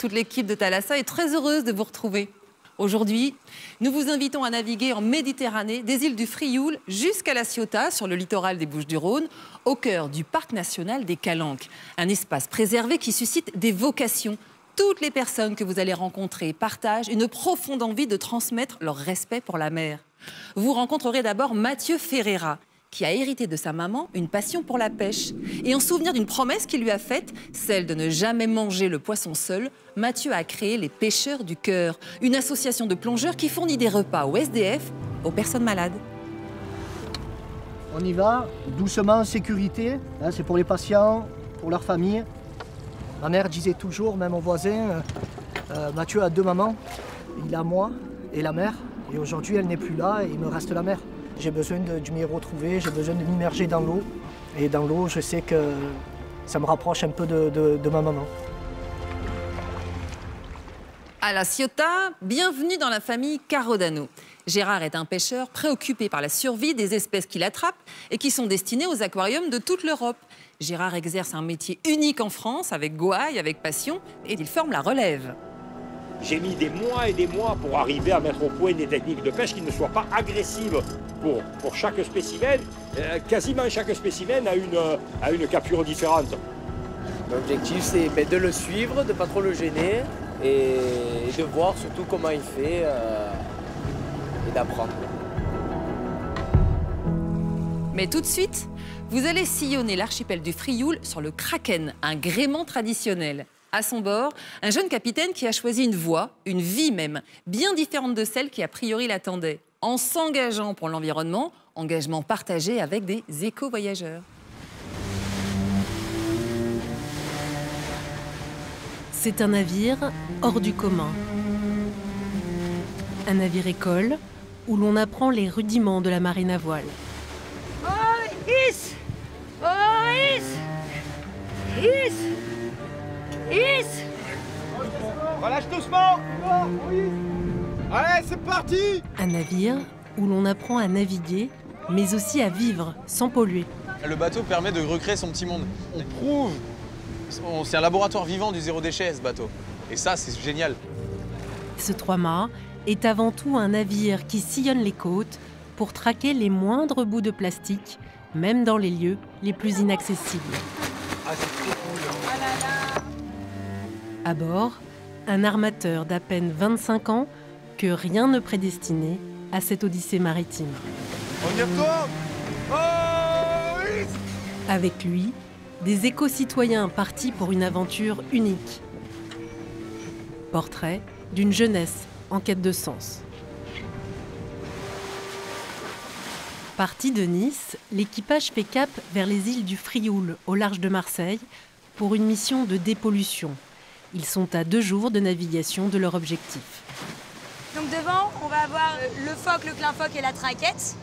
toute l'équipe de Thalassa est très heureuse de vous retrouver. Aujourd'hui, nous vous invitons à naviguer en Méditerranée, des îles du Frioul jusqu'à La Ciotat, sur le littoral des Bouches-du-Rhône, au cœur du parc national des Calanques. Un espace préservé qui suscite des vocations. Toutes les personnes que vous allez rencontrer partagent une profonde envie de transmettre leur respect pour la mer. Vous rencontrerez d'abord Mathieu Ferreira, qui a hérité de sa maman une passion pour la pêche. Et en souvenir d'une promesse qu'il lui a faite, celle de ne jamais manger le poisson seul, Mathieu a créé les Pêcheurs du Cœur, une association de plongeurs qui fournit des repas aux SDF, aux personnes malades. On y va, doucement, en sécurité. Hein, c'est pour les patients, pour leur famille. Ma mère disait toujours, même aux voisins, Mathieu a deux mamans. Il a moi et la mère. Et aujourd'hui, elle n'est plus là et il me reste la mère. J'ai besoin de m'y retrouver, j'ai besoin de m'immerger dans l'eau. Et dans l'eau, je sais que ça me rapproche un peu de ma maman. À La Ciotat, bienvenue dans la famille Carodano. Gérard est un pêcheur préoccupé par la survie des espèces qu'il attrape et qui sont destinées aux aquariums de toute l'Europe. Gérard exerce un métier unique en France, avec gouaille, avec passion, et il forme la relève. J'ai mis des mois et des mois pour arriver à mettre au point des techniques de pêche qui ne soient pas agressives pour chaque spécimen. Quasiment chaque spécimen a une capture différente. L'objectif, c'est de le suivre, de ne pas trop le gêner et de voir surtout comment il fait et d'apprendre. Mais tout de suite, vous allez sillonner l'archipel du Frioul sur le Kraken, un gréement traditionnel. À son bord, un jeune capitaine qui a choisi une voie, une vie même, bien différente de celle qui a priori l'attendait, en s'engageant pour l'environnement, engagement partagé avec des éco-voyageurs. C'est un navire hors du commun. Un navire école où l'on apprend les rudiments de la marine à voile. Relâche doucement. Allez, c'est parti. Un navire où l'on apprend à naviguer, mais aussi à vivre sans polluer. Le bateau permet de recréer son petit monde. On prouve, c'est un laboratoire vivant du zéro déchet, ce bateau. Et ça, c'est génial. Ce trois-mâts est avant tout un navire qui sillonne les côtes pour traquer les moindres bouts de plastique, même dans les lieux les plus inaccessibles. Ah, c'est trop cool. À bord, un armateur d'à peine 25 ans que rien ne prédestinait à cette odyssée maritime. On y retourne. Oh, oui. Avec lui, des éco-citoyens partis pour une aventure unique. Portrait d'une jeunesse en quête de sens. Parti de Nice, l'équipage fait cap vers les îles du Frioul, au large de Marseille, pour une mission de dépollution. Ils sont à 2 jours de navigation de leur objectif. Donc devant, on va avoir le phoque, le clin phoque et la traquette.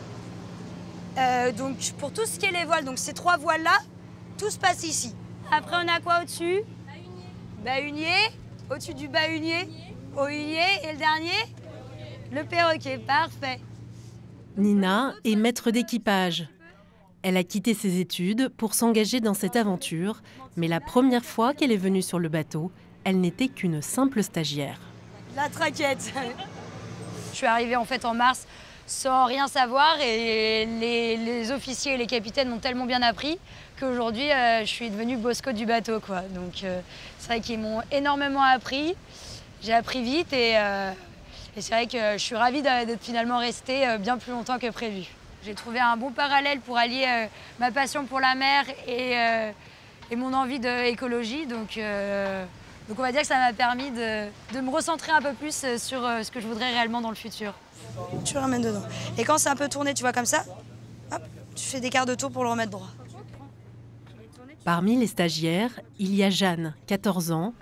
Donc pour tout ce qui est les voiles, donc ces 3 voiles-là, tout se passe ici. Après, on a quoi au-dessus? Bahunier. Au-dessus du bahunier, au hunier. Et le dernier? Le perroquet. Parfait. Nina est maître d'équipage. Elle a quitté ses études pour s'engager dans cette aventure, mais la première fois qu'elle est venue sur le bateau, elle n'était qu'une simple stagiaire. La traquette. Je suis arrivée en fait en mars sans rien savoir et les officiers et les capitaines m'ont tellement bien appris qu'aujourd'hui je suis devenue Bosco du bateau, quoi. Donc c'est vrai qu'ils m'ont énormément appris. J'ai appris vite et c'est vrai que je suis ravie d'être finalement restée bien plus longtemps que prévu. J'ai trouvé un bon parallèle pour allier ma passion pour la mer et mon envie d'écologie. Donc on va dire que ça m'a permis de me recentrer un peu plus sur ce que je voudrais réellement dans le futur. Tu le ramènes dedans. Et quand c'est un peu tourné, tu vois, comme ça, hop, tu fais des quarts de tour pour le remettre droit. Parmi les stagiaires, il y a Jeanne, 14 ans,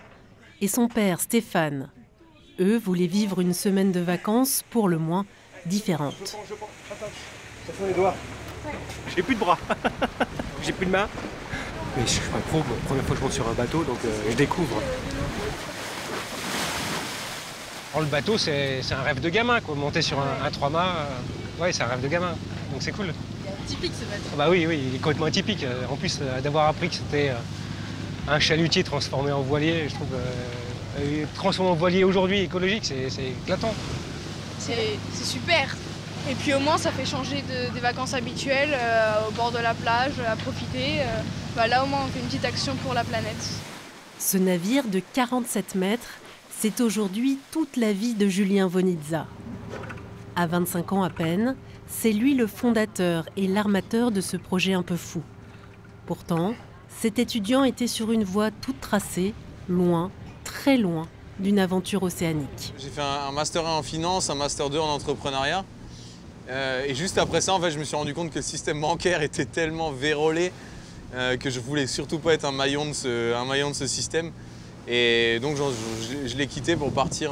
et son père, Stéphane. Eux voulaient vivre une semaine de vacances, pour le moins, différente. Ça fait les doigts. J'ai plus de bras. J'ai plus de mains. Mais je suis pas pro, première fois que je monte sur un bateau, donc je découvre. Alors, le bateau, c'est un rêve de gamin, quoi. Monter sur un 3-mâts, ouais, c'est un rêve de gamin. Donc c'est cool. Typique ce bateau. Bah oui, il est complètement atypique. En plus, d'avoir appris que c'était un chalutier transformé en voilier, je trouve Transformer en voilier aujourd'hui écologique, c'est éclatant. C'est super. Et puis au moins ça fait changer des vacances habituelles au bord de la plage, à profiter. Là au moins on fait une petite action pour la planète. Ce navire de 47 mètres, c'est aujourd'hui toute la vie de Julien Vonitza. À 25 ans à peine, c'est lui le fondateur et l'armateur de ce projet un peu fou. Pourtant, cet étudiant était sur une voie toute tracée, loin, très loin d'une aventure océanique. J'ai fait un Master 1 en finance, un Master 2 en entrepreneuriat. Et juste après ça, en fait, je me suis rendu compte que le système bancaire était tellement vérolé que je voulais surtout pas être un maillon de ce système. Et donc, je l'ai quitté pour partir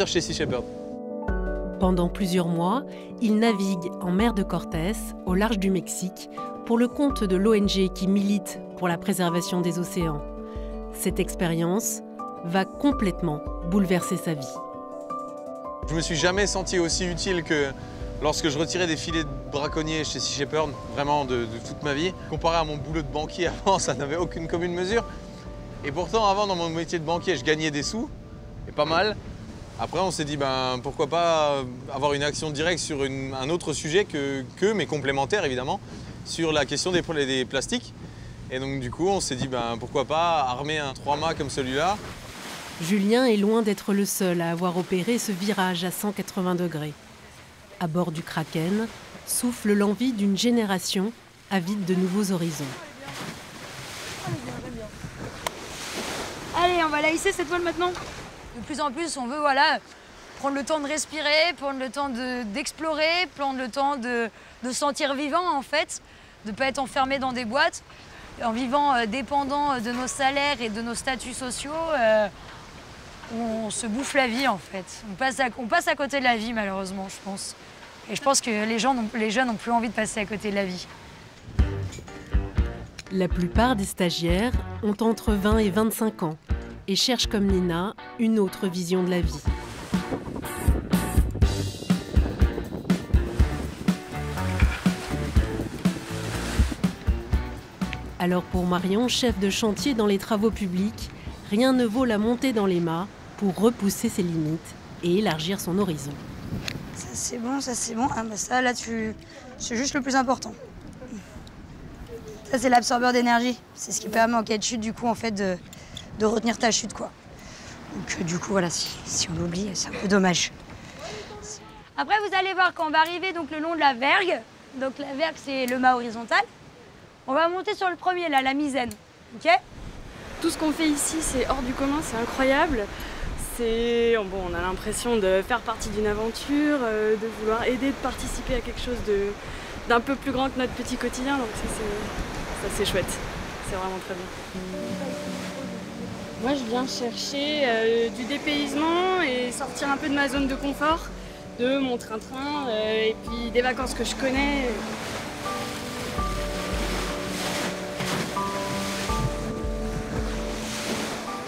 chez Sea Shepherd. Pendant plusieurs mois, il navigue en mer de Cortés, au large du Mexique, pour le compte de l'ONG qui milite pour la préservation des océans. Cette expérience va complètement bouleverser sa vie. Je me suis jamais senti aussi utile que lorsque je retirais des filets de braconniers chez Sea Shepherd, vraiment de toute ma vie. Comparé à mon boulot de banquier avant, ça n'avait aucune commune mesure. Et pourtant, avant, dans mon métier de banquier, je gagnais des sous, et pas mal. Après, on s'est dit, pourquoi pas avoir une action directe sur un autre sujet mais complémentaire, évidemment, sur la question des plastiques. Et donc, du coup, on s'est dit, pourquoi pas armer un 3-mâts comme celui-là. Julien est loin d'être le seul à avoir opéré ce virage à 180 degrés. À bord du Kraken, souffle l'envie d'une génération avide de nouveaux horizons. Allez, on va la hisser cette voile maintenant. De plus en plus, on veut prendre le temps de respirer, prendre le temps d'explorer, prendre le temps de se sentir vivant en fait, de ne pas être enfermé dans des boîtes. En vivant dépendant de nos salaires et de nos statuts sociaux, on se bouffe la vie en fait. On passe à côté de la vie malheureusement, je pense. Et je pense que les jeunes n'ont plus envie de passer à côté de la vie. La plupart des stagiaires ont entre 20 et 25 ans et cherchent comme Nina une autre vision de la vie. Alors pour Marion, chef de chantier dans les travaux publics, rien ne vaut la montée dans les mâts pour repousser ses limites et élargir son horizon. Ça c'est bon, ça c'est bon. Ah ça là c'est juste le plus important. Ça c'est l'absorbeur d'énergie. C'est ce qui permet en cas de chute du coup en fait de retenir ta chute quoi. Donc du coup voilà, si on l'oublie, c'est un peu dommage. Après vous allez voir quand on va arriver donc le long de la vergue. Donc la vergue c'est le mât horizontal. On va monter sur le premier là, la misaine. Ok ? Tout ce qu'on fait ici, c'est hors du commun, c'est incroyable. On a l'impression de faire partie d'une aventure, de vouloir aider, de participer à quelque chose d'un peu plus grand que notre petit quotidien. Donc ça c'est chouette, c'est vraiment très bien. Moi je viens chercher du dépaysement et sortir un peu de ma zone de confort, de mon train-train et puis des vacances que je connais.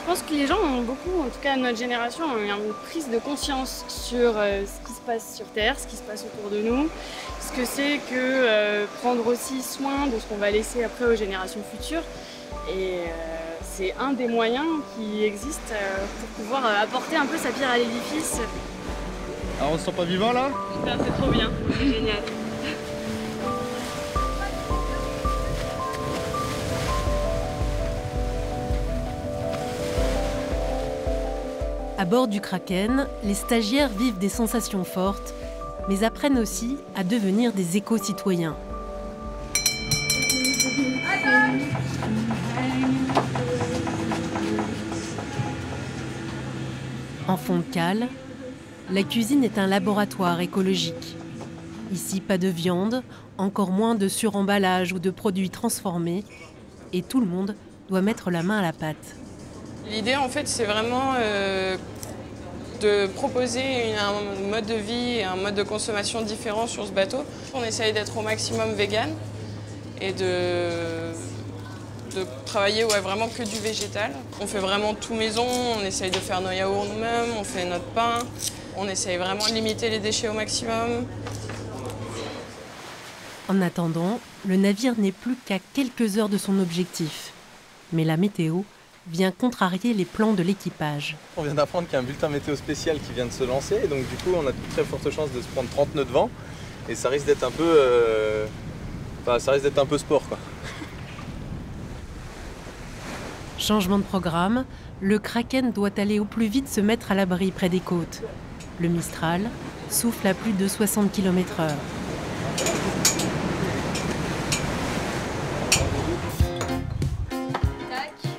Je pense que les gens ont beaucoup, en tout cas notre génération, ont eu une prise de conscience sur ce qui se passe sur Terre, ce qui se passe autour de nous, ce que c'est que prendre aussi soin de ce qu'on va laisser après aux générations futures. Et c'est un des moyens qui existent pour pouvoir apporter un peu sa pierre à l'édifice. Alors on se sent pas vivant là? C'est trop bien, c'est génial. À bord du Kraken, les stagiaires vivent des sensations fortes, mais apprennent aussi à devenir des éco-citoyens. En fond de cale, la cuisine est un laboratoire écologique. Ici, pas de viande, encore moins de suremballage ou de produits transformés, et tout le monde doit mettre la main à la pâte. L'idée, en fait, c'est vraiment de proposer un mode de vie et un mode de consommation différent sur ce bateau. On essaye d'être au maximum vegan et de travailler vraiment que du végétal. On fait vraiment tout maison, on essaye de faire nos yaourts nous-mêmes, on fait notre pain. On essaye vraiment de limiter les déchets au maximum. En attendant, le navire n'est plus qu'à quelques heures de son objectif. Mais la météo vient contrarier les plans de l'équipage. On vient d'apprendre qu'il y a un bulletin météo spécial qui vient de se lancer, et donc du coup on a de très fortes chances de se prendre 30 nœuds de vent, et ça risque d'être un peu, sport quoi. Changement de programme, le Kraken doit aller au plus vite se mettre à l'abri près des côtes. Le Mistral souffle à plus de 60 km/h.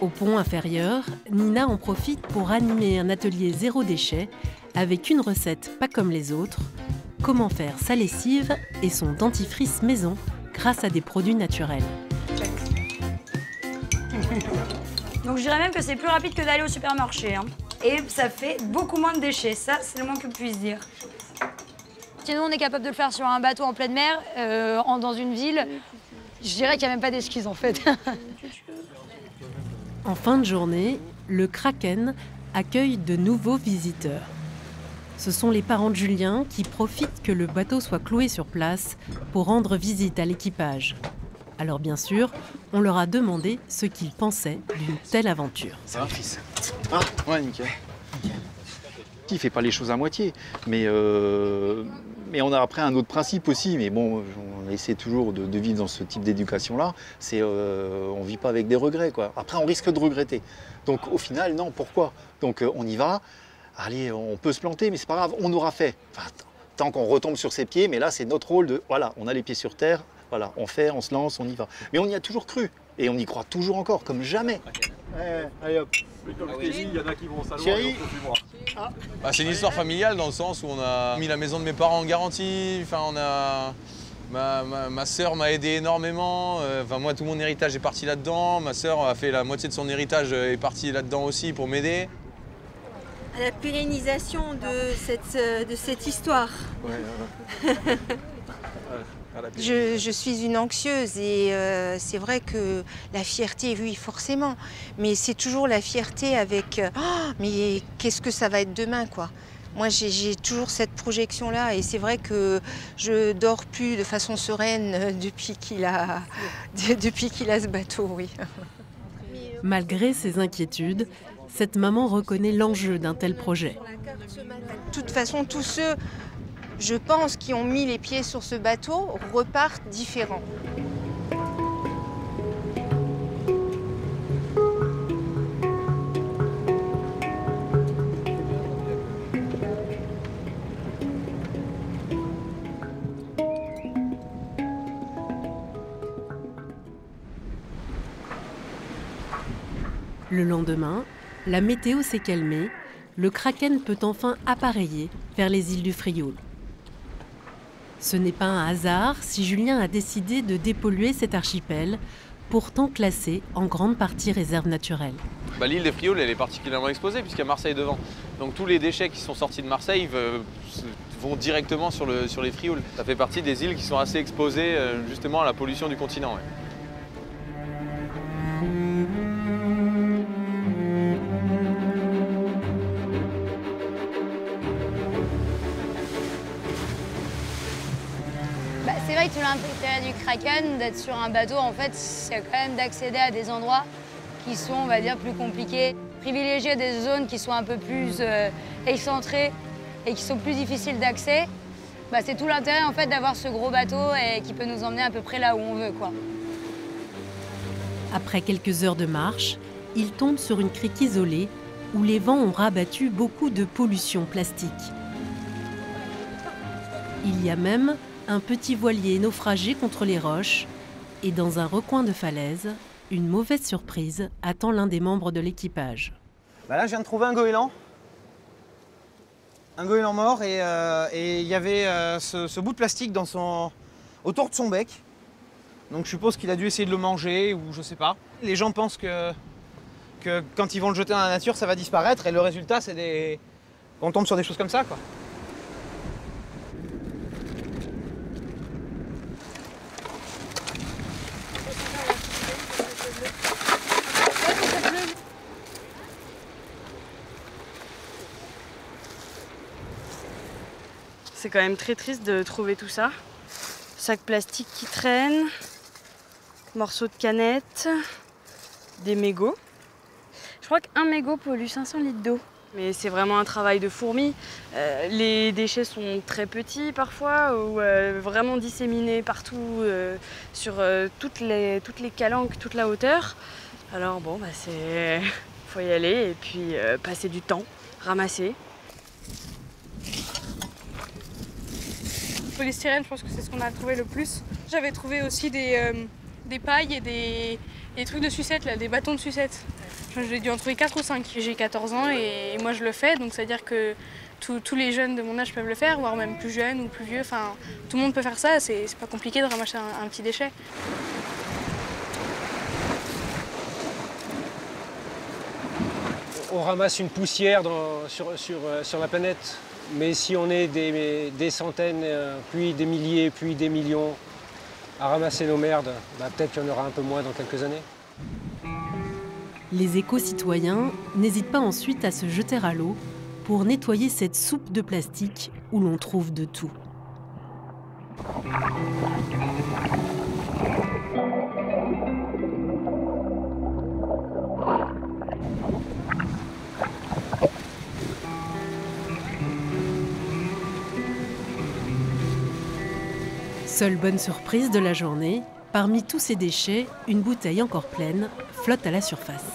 Au pont inférieur, Nina en profite pour animer un atelier zéro déchet avec une recette pas comme les autres, comment faire sa lessive et son dentifrice maison grâce à des produits naturels. Donc je dirais même que c'est plus rapide que d'aller au supermarché. Hein. Et ça fait beaucoup moins de déchets, ça c'est le moins que je puisse dire. Sinon on est capable de le faire sur un bateau en pleine mer, dans une ville. Je dirais qu'il n'y a même pas d'excuses en fait. En fin de journée, le Kraken accueille de nouveaux visiteurs. Ce sont les parents de Julien qui profitent que le bateau soit cloué sur place pour rendre visite à l'équipage. Alors bien sûr, on leur a demandé ce qu'ils pensaient d'une telle aventure. Ça va, fils? Ah, ouais, nickel. Il fait pas les choses à moitié, mais on a après un autre principe aussi, mais bon, on essaie toujours de vivre dans ce type d'éducation-là, c'est on vit pas avec des regrets, quoi. Après, on risque de regretter. Donc au final, non, pourquoi? Donc on y va, allez, on peut se planter, mais c'est pas grave, on aura fait. Enfin, tant qu'on retombe sur ses pieds, mais là, c'est notre rôle de, voilà, on a les pieds sur terre, voilà, on fait, on se lance, on y va. Mais on y a toujours cru, et on y croit toujours encore, comme jamais. Allez hop. Il y en a qui vont savoir et d'autres plus moi. Bah, c'est une histoire familiale dans le sens où on a mis la maison de mes parents en garantie. Enfin, on a ma sœur m'a aidé énormément. Enfin, moi, tout mon héritage est parti là-dedans. Ma sœur a fait la moitié de son héritage est partie là-dedans aussi pour m'aider. À la pérennisation de cette histoire. Ouais, Je suis une anxieuse et c'est vrai que la fierté, oui, forcément. Mais c'est toujours la fierté avec oh, mais qu'est-ce que ça va être demain, quoi. Moi, j'ai toujours cette projection-là et c'est vrai que je dors plus de façon sereine depuis qu'il a ce bateau, oui. Malgré ses inquiétudes, cette maman reconnaît l'enjeu d'un tel projet. De toute façon, tous ceux, je pense, qui ont mis les pieds sur ce bateau repartent différents. Le lendemain, la météo s'est calmée, le Kraken peut enfin appareiller vers les îles du Frioul. Ce n'est pas un hasard si Julien a décidé de dépolluer cet archipel, pourtant classé en grande partie réserve naturelle. Bah, l'île des Frioul, elle est particulièrement exposée puisqu'il y a Marseille devant. Donc tous les déchets qui sont sortis de Marseille vont directement sur les Frioul. Ça fait partie des îles qui sont assez exposées justement à la pollution du continent. Ouais. C'est vrai que tout l'intérêt du Kraken, d'être sur un bateau, en fait, c'est quand même d'accéder à des endroits qui sont, on va dire, plus compliqués. Privilégier des zones qui sont un peu plus excentrées et qui sont plus difficiles d'accès, bah, c'est tout l'intérêt, en fait, d'avoir ce gros bateau et qui peut nous emmener à peu près là où on veut, quoi. Après quelques heures de marche, il tombe sur une crique isolée où les vents ont rabattu beaucoup de pollution plastique. Il y a même un petit voilier naufragé contre les roches et dans un recoin de falaise, une mauvaise surprise attend l'un des membres de l'équipage. Bah là, je viens de trouver un goéland. Un goéland mort et il y avait ce bout de plastique autour de son bec. Donc je suppose qu'il a dû essayer de le manger ou je sais pas. Les gens pensent que quand ils vont le jeter dans la nature, ça va disparaître et le résultat, c'est qu'on tombe sur des choses comme ça, quoi. C'est quand même très triste de trouver tout ça. Sacs plastiques qui traînent, morceaux de canettes, des mégots. Je crois qu'un mégot pollue 500 litres d'eau. Mais c'est vraiment un travail de fourmi. Les déchets sont très petits parfois, ou vraiment disséminés partout sur toutes les calanques, toute la hauteur. Alors bon, faut y aller et puis passer du temps, ramasser. Le polystyrène, je pense que c'est ce qu'on a trouvé le plus. J'avais trouvé aussi des pailles et des trucs de sucette, là, des bâtons de sucette. J'ai dû en trouver 4 ou 5. J'ai 14 ans et moi je le fais, donc c'est-à-dire que tous les jeunes de mon âge peuvent le faire, voire même plus jeunes ou plus vieux. Enfin, tout le monde peut faire ça, c'est pas compliqué de ramasser un petit déchet. On ramasse une poussière sur la planète, mais si on est des centaines, puis des milliers, puis des millions à ramasser nos merdes, peut-être qu'il y en aura un peu moins dans quelques années. Les éco-citoyens n'hésitent pas ensuite à se jeter à l'eau pour nettoyer cette soupe de plastique où l'on trouve de tout. Seule bonne surprise de la journée, parmi tous ces déchets, une bouteille encore pleine flotte à la surface.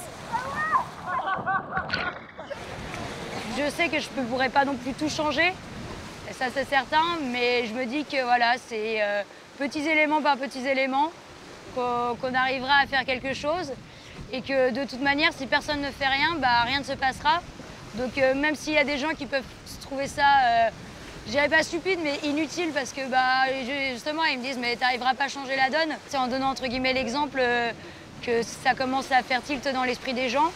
Je sais que je ne pourrais pas non plus tout changer, ça c'est certain, mais je me dis que voilà, c'est petits éléments par petits éléments qu'on arrivera à faire quelque chose et que de toute manière, si personne ne fait rien, rien ne se passera. Donc même s'il y a des gens qui peuvent trouver ça, je dirais pas stupide, mais inutile parce que justement, ils me disent mais t'arriveras pas à changer la donne. C'est en donnant entre guillemets l'exemple que ça commence à faire tilt dans l'esprit des gens.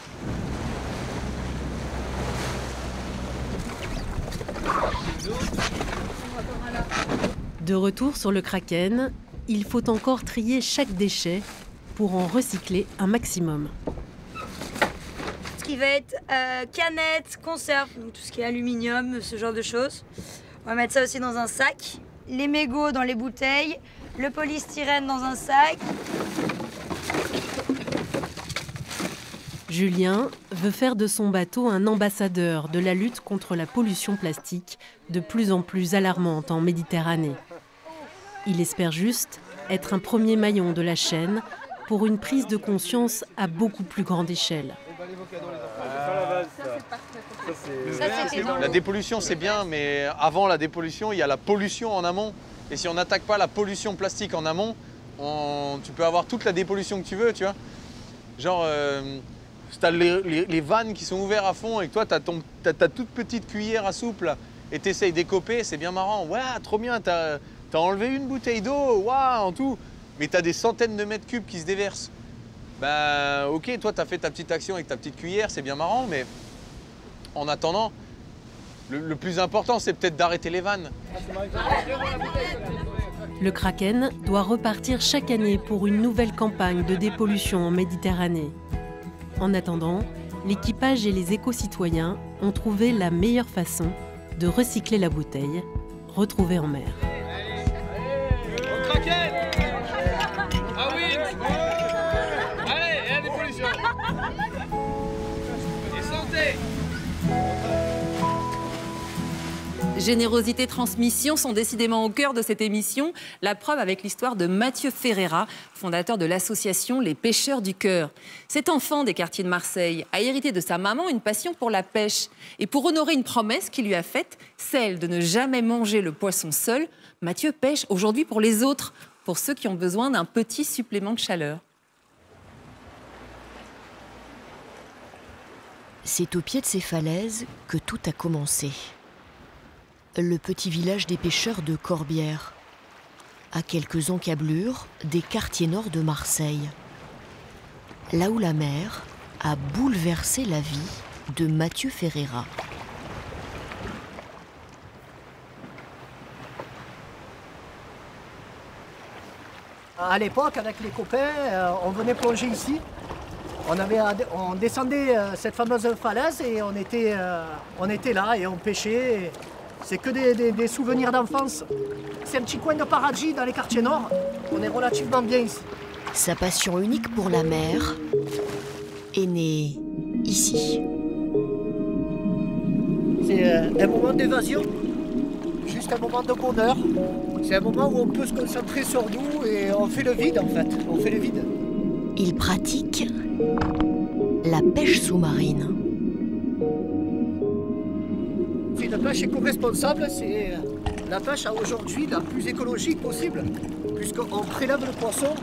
De retour sur le Kraken, il faut encore trier chaque déchet pour en recycler un maximum. Ce qui va être canettes, conserves, donc tout ce qui est aluminium, ce genre de choses. On va mettre ça aussi dans un sac. Les mégots dans les bouteilles, le polystyrène dans un sac. Julien veut faire de son bateau un ambassadeur de la lutte contre la pollution plastique, de plus en plus alarmante en Méditerranée. Il espère juste être un premier maillon de la chaîne pour une prise de conscience à beaucoup plus grande échelle. La dépollution, c'est bien, mais avant la dépollution, il y a la pollution en amont. Et si on n'attaque pas la pollution plastique en amont, tu peux avoir toute la dépollution que tu veux, tu vois. Genre, tu as les vannes qui sont ouverts à fond et que toi, tu as ta toute petite cuillère à soupe là, et tu essayes d'écoper, c'est bien marrant. Ouais, trop bien, tu as enlevé une bouteille d'eau, waouh, en tout. Mais tu as des centaines de mètres cubes qui se déversent. Ok, toi, tu as fait ta petite action avec ta petite cuillère, c'est bien marrant, mais en attendant, le plus important, c'est peut-être d'arrêter les vannes. Le Kraken doit repartir chaque année pour une nouvelle campagne de dépollution en Méditerranée. En attendant, l'équipage et les éco-citoyens ont trouvé la meilleure façon de recycler la bouteille, retrouvée en mer. Ah oui. Allez, et la dépollution. Et santé. Générosité, transmission sont décidément au cœur de cette émission. La preuve avec l'histoire de Mathieu Ferreira, fondateur de l'association Les Pêcheurs du Cœur. Cet enfant des quartiers de Marseille a hérité de sa maman une passion pour la pêche. Et pour honorer une promesse qu'il lui a faite, celle de ne jamais manger le poisson seul, Mathieu pêche aujourd'hui pour les autres, pour ceux qui ont besoin d'un petit supplément de chaleur. C'est au pied de ces falaises que tout a commencé. Le petit village des pêcheurs de Corbière, à quelques encablures des quartiers nord de Marseille, là où la mer a bouleversé la vie de Mathieu Ferreira. À l'époque, avec les copains, on venait plonger ici. On descendait cette fameuse falaise et on était là et on pêchait. C'est que des souvenirs d'enfance. C'est un petit coin de paradis dans les quartiers nord. On est relativement bien ici. Sa passion unique pour la mer est née ici. C'est un moment d'évasion, juste un moment de bonheur. C'est un moment où on peut se concentrer sur nous et on fait le vide en fait, on fait le vide. Il pratique la pêche sous-marine. C'est une pêche éco-responsable, c'est la pêche à aujourd'hui la plus écologique possible, puisqu'on prélève le poisson,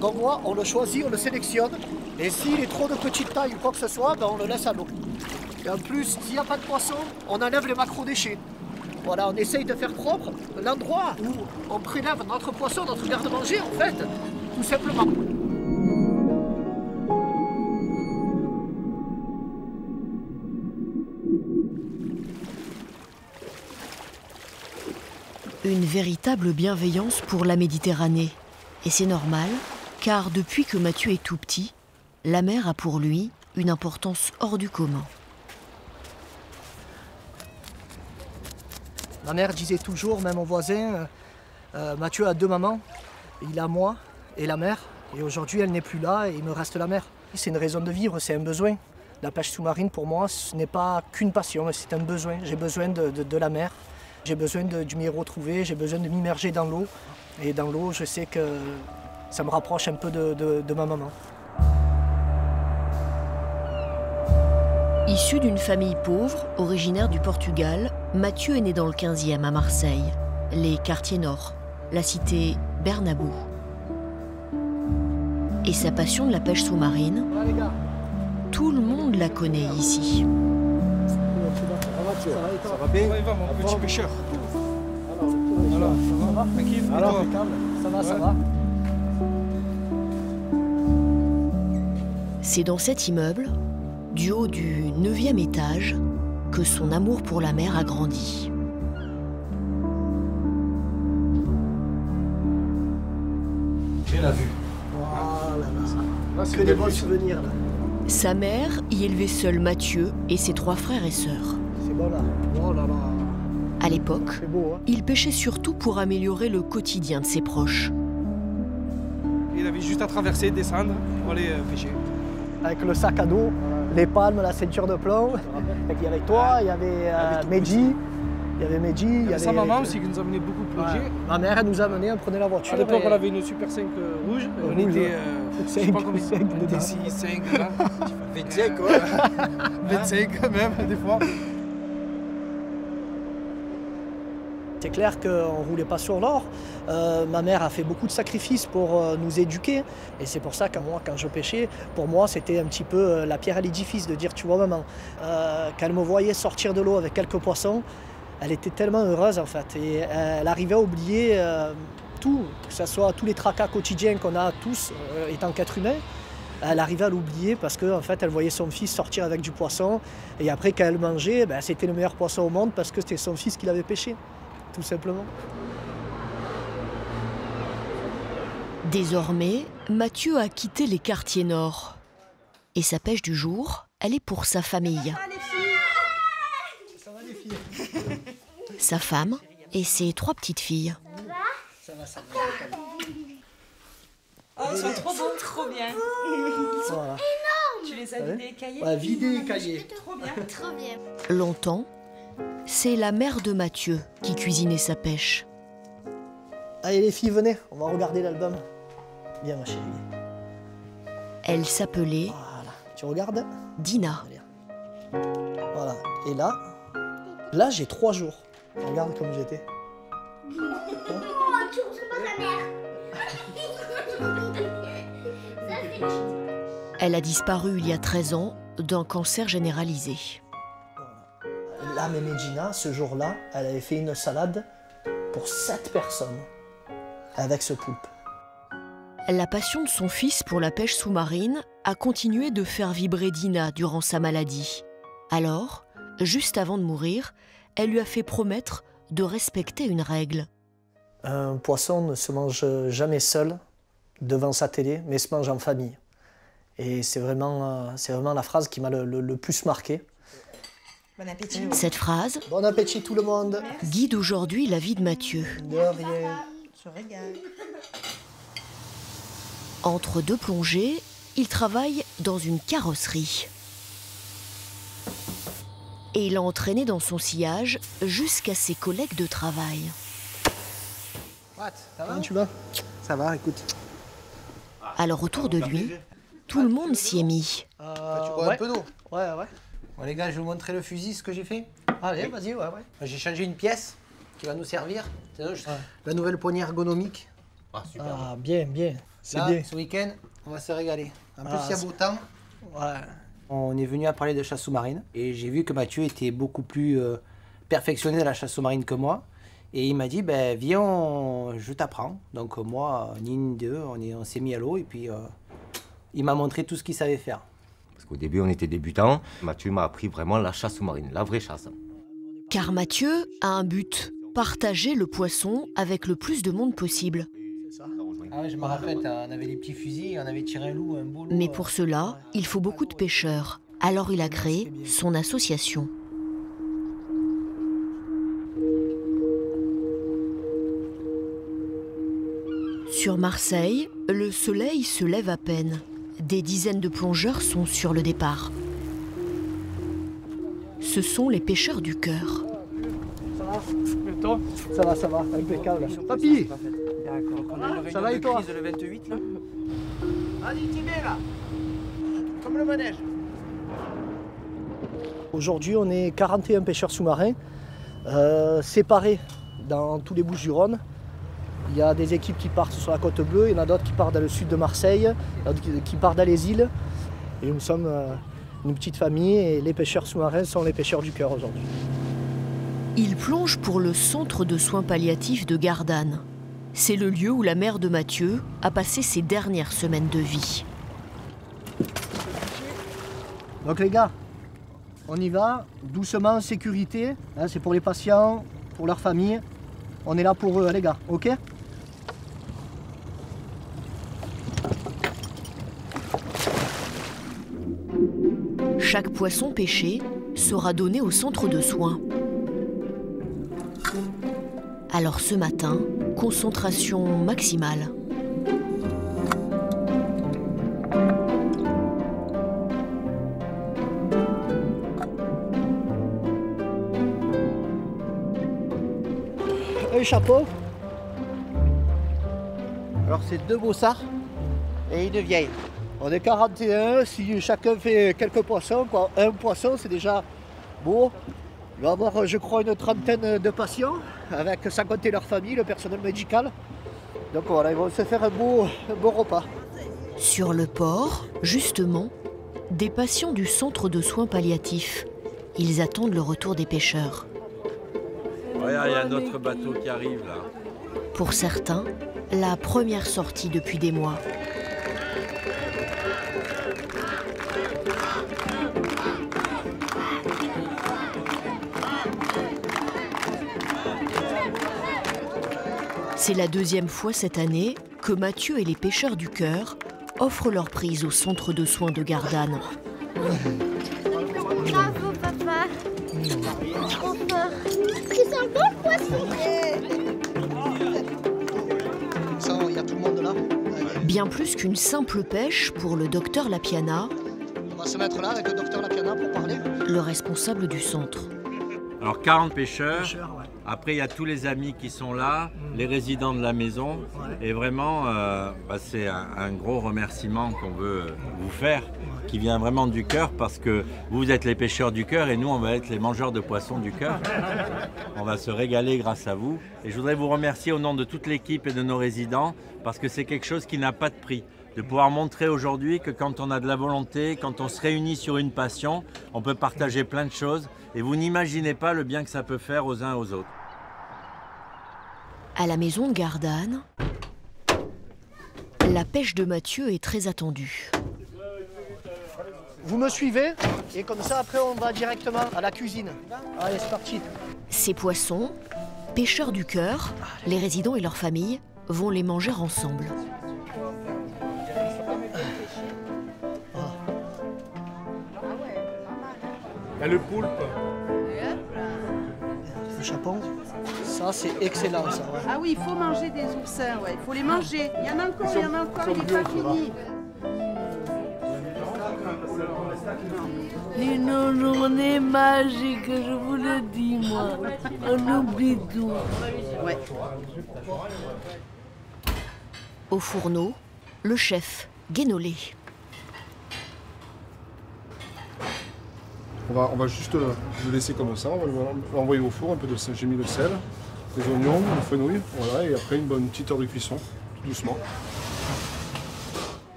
comme moi, on le choisit, on le sélectionne, et s'il est trop de petite taille ou quoi que ce soit, ben on le laisse à l'eau. Et en plus, s'il n'y a pas de poisson, on enlève les macro-déchets. Voilà, on essaye de faire propre l'endroit où on prélève notre poisson, notre garde-manger, en fait, tout simplement. Une véritable bienveillance pour la Méditerranée. Et c'est normal, car depuis que Mathieu est tout petit, la mer a pour lui une importance hors du commun. Ma mère disait toujours, même aux voisins, Mathieu a deux mamans, il a moi et la mer. Et aujourd'hui, elle n'est plus là et il me reste la mer. C'est une raison de vivre, c'est un besoin. La pêche sous-marine, pour moi, ce n'est pas qu'une passion, c'est un besoin. J'ai besoin de la mer, j'ai besoin de m'y retrouver, j'ai besoin de m'immerger dans l'eau. Et dans l'eau, je sais que ça me rapproche un peu de ma maman. Issu d'une famille pauvre, originaire du Portugal, Mathieu est né dans le 15e à Marseille, les quartiers nord, la cité Bernabou. Et sa passion de la pêche sous-marine, tout le monde la connaît ici. Ça va bien? Ça va mon petit pêcheur. Alors, ça va? Tranquille? Alors, ça va. C'est dans cet immeuble, du haut du 9e étage, que son amour pour la mer a grandi. J'ai la vue. Voilà, que des bons souvenirs là. Sa mère y élevait seule Mathieu et ses 3 frères et sœurs. C'est bon là. Oh là là. À l'époque, C'est beau, hein. il pêchait surtout pour améliorer le quotidien de ses proches. Il avait juste à traverser, descendre pour aller pêcher. Avec le sac à dos, les palmes, la ceinture de plomb. Et puis il y avait toi, il y avait Mehdi. Il y avait Mehdi. Il y avait sa maman aussi qui nous a amené beaucoup plonger. Ouais. Ma mère, elle nous a amené, on prenait la voiture. À l'époque, on avait une Super 5 rouge. On était, je sais pas combien, 5 on était 6, 5 là. 25 quoi. 25 même, des fois. C'est clair qu'on ne roulait pas sur l'or. Ma mère a fait beaucoup de sacrifices pour nous éduquer. Et c'est pour ça que moi, quand je pêchais, pour moi, c'était un petit peu la pierre à l'édifice de dire, tu vois maman, quand elle me voyait sortir de l'eau avec quelques poissons, elle était tellement heureuse en fait. Et elle arrivait à oublier tout, que ce soit tous les tracas quotidiens qu'on a tous, étant qu'être humain. Elle arrivait à l'oublier parce qu'en fait, elle voyait son fils sortir avec du poisson. Et après, quand elle mangeait, ben, c'était le meilleur poisson au monde parce que c'était son fils qui l'avait pêché. Tout simplement. Désormais, Mathieu a quitté les quartiers nord. Et sa pêche du jour, elle est pour sa famille. Ça va les filles? Sa femme et ses 3 petites filles. Ça va. Oh, ils sont trop beaux, trop bien. Ils sont Voilà. énormes. Tu les as vidés et cahiers? Ouais, vidés et cahiers. Trop bien. Trop bien. Longtemps, c'est la mère de Mathieu qui cuisinait sa pêche. Allez les filles, venez, on va regarder l'album. Viens ma chérie. Elle s'appelait Voilà, tu regardes? Dina. Voilà, et là j'ai 3 jours. Regarde comme j'étais. Oh, tu ressembles à ta mère. Elle a disparu il y a 13 ans d'un cancer généralisé. Là, Medina, ce jour-là, elle avait fait une salade pour 7 personnes avec ce poulpe. La passion de son fils pour la pêche sous-marine a continué de faire vibrer Dina durant sa maladie. Alors, juste avant de mourir, elle lui a fait promettre de respecter une règle. Un poisson ne se mange jamais seul devant sa télé, mais se mange en famille. Et c'est vraiment la phrase qui m'a le plus marqué. Bon appétit. Cette phrase Bon appétit tout le monde. Guide aujourd'hui la vie de Mathieu. De rien. Je régale. Entre 2 plongées, il travaille dans une carrosserie. et il a entraîné dans son sillage jusqu'à ses collègues de travail. Ça va? Comment tu vas? Ça va, écoute. Alors autour de lui, tout le monde s'y est mis. Tu bois un peu d'eau? Ouais. Bon les gars, je vais vous montrer le fusil, ce que j'ai fait. Allez, vas-y, ouais. J'ai changé une pièce qui va nous servir. La nouvelle poignée ergonomique. Ah, super. Ah, bien. C'est bien. Ce week-end, on va se régaler. En plus, il y a beau temps. Ouais. On est venu à parler de chasse sous-marine et j'ai vu que Mathieu était beaucoup plus perfectionné dans la chasse sous-marine que moi. Et il m'a dit, ben viens, je t'apprends. Donc moi, ni une ni deux, on s'est mis à l'eau et puis il m'a montré tout ce qu'il savait faire. Parce qu'au début, on était débutants. Mathieu m'a appris vraiment la chasse sous-marine, la vraie chasse. Car Mathieu a un but, partager le poisson avec le plus de monde possible. Ah ouais, je me rappelle, on avait des petits fusils, on avait tiré un loup, un beau loup. Mais pour cela, il faut beaucoup de pêcheurs. Alors il a créé son association. Sur Marseille, le soleil se lève à peine. Des dizaines de plongeurs sont sur le départ. Ce sont les pêcheurs du cœur. Ça va, impeccable. Papy, ça va et toi? Le 28 là. Allez, t'y mets là. Comme le manège. Aujourd'hui, on est 41 pêcheurs sous-marins, séparés dans tous les Bouches-du-Rhône. Il y a des équipes qui partent sur la côte bleue, il y en a d'autres qui partent dans le sud de Marseille, d'autres qui partent dans les îles. Et nous sommes une petite famille et les pêcheurs sous-marins sont les pêcheurs du cœur aujourd'hui. Il plonge pour le centre de soins palliatifs de Gardanne. C'est le lieu où la mère de Mathieu a passé ses dernières semaines de vie. Donc les gars, on y va, doucement, en sécurité. Hein, c'est pour les patients, pour leur famille. On est là pour eux, les gars, ok? Chaque poisson pêché sera donné au centre de soins. Alors ce matin, concentration maximale. Un chapeau. Alors c'est 2 bossards et une vieille. On est 41, si chacun fait quelques poissons, quoi. Un poisson c'est déjà beau. Il va y avoir, je crois, une trentaine de patients, avec sans compter leur famille, le personnel médical. Donc voilà, ils vont se faire un beau repas. Sur le port, justement, des patients du centre de soins palliatifs. Ils attendent le retour des pêcheurs. Regarde, il y a notre bateau qui arrive là. Pour certains, la première sortie depuis des mois. C'est la deuxième fois cette année que Mathieu et les pêcheurs du cœur offrent leur prise au centre de soins de Gardanne. Bravo papa. Trop fort. C'est un bon poisson. Ça, il y a tout le monde là. Bien plus qu'une simple pêche pour le docteur Lapiana. On va se mettre là avec le docteur Lapiana pour parler. Le responsable du centre. Alors 40 pêcheurs. Après, il y a tous les amis qui sont là, les résidents de la maison. Et vraiment, c'est un gros remerciement qu'on veut vous faire, qui vient vraiment du cœur, parce que vous êtes les pêcheurs du cœur et nous, on va être les mangeurs de poissons du cœur. On va se régaler grâce à vous. Et je voudrais vous remercier au nom de toute l'équipe et de nos résidents, parce que c'est quelque chose qui n'a pas de prix. De pouvoir montrer aujourd'hui que quand on a de la volonté, quand on se réunit sur une passion, on peut partager plein de choses. Et vous n'imaginez pas le bien que ça peut faire aux uns aux autres. À la maison de Gardanne, la pêche de Mathieu est très attendue. Vous me suivez et comme ça après on va directement à la cuisine. Allez, c'est parti. Ces poissons, pêcheurs du cœur, les résidents et leurs familles vont les manger ensemble. Il y a le poulpe. Le chapon, ça c'est excellent ça. Ouais. Ah oui, il faut manger des oursins, ouais. Il faut les manger. Il y en a encore, il n'est pas fini. Une journée magique, je vous le dis, moi. On oublie tout. Ouais. Au fourneau, le chef, Guénolé. On va juste le laisser comme ça, on va l'envoyer au four, un peu de sel, j'ai mis le sel, les oignons, le fenouil, voilà, et après une bonne petite heure de cuisson, tout doucement.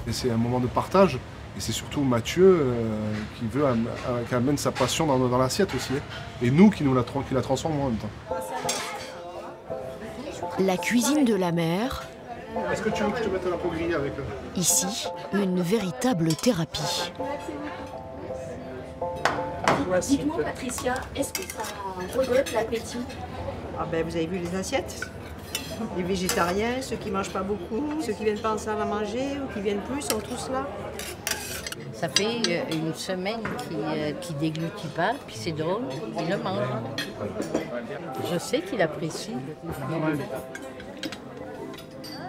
Et c'est un moment de partage, et c'est surtout Mathieu qui amène sa passion dans l'assiette aussi, et nous qui la transformons en même temps. La cuisine de la mer. Est-ce que tu veux que je te mette la peau grillée avec eux? Ici, une véritable thérapie. Dites-moi, Patricia, est-ce que ça redoute l'appétit? Ah ben, vous avez vu les assiettes? Les végétariens, ceux qui ne mangent pas beaucoup, ceux qui viennent pas en salle à manger ou qui viennent plus, sont tous là. Ça fait une semaine qu'il déglutit pas, puis c'est drôle, il le mange. Je sais qu'il apprécie.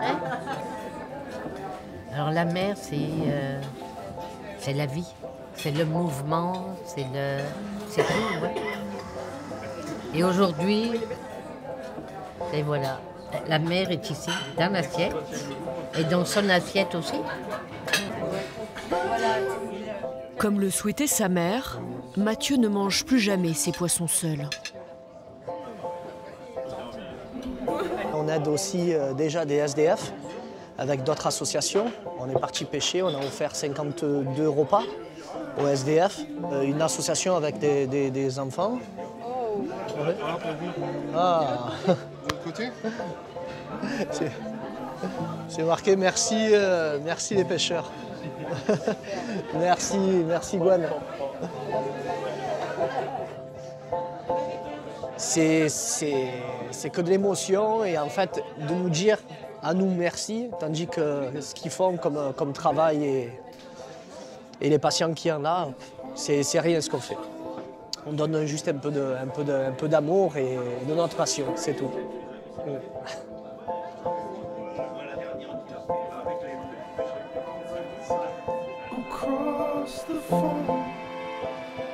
Hein? Alors la mer, c'est la vie, c'est le mouvement, c'est tout. Ouais. Et aujourd'hui, et voilà, la mer est ici, dans l'assiette, et dans son assiette aussi. Comme le souhaitait sa mère, Mathieu ne mange plus jamais ses poissons seuls. On aide aussi déjà des SDF avec d'autres associations. On est parti pêcher, on a offert 52 repas aux SDF. Une association avec des enfants. Ouais. Ah. Côté. C'est marqué merci, merci les pêcheurs. merci Gwen. C'est que de l'émotion et en fait de nous dire à nous merci, tandis que ce qu'ils font comme travail et les patients qu'il y en a, c'est rien ce qu'on fait. On donne juste un peu d'amour et de notre passion, c'est tout.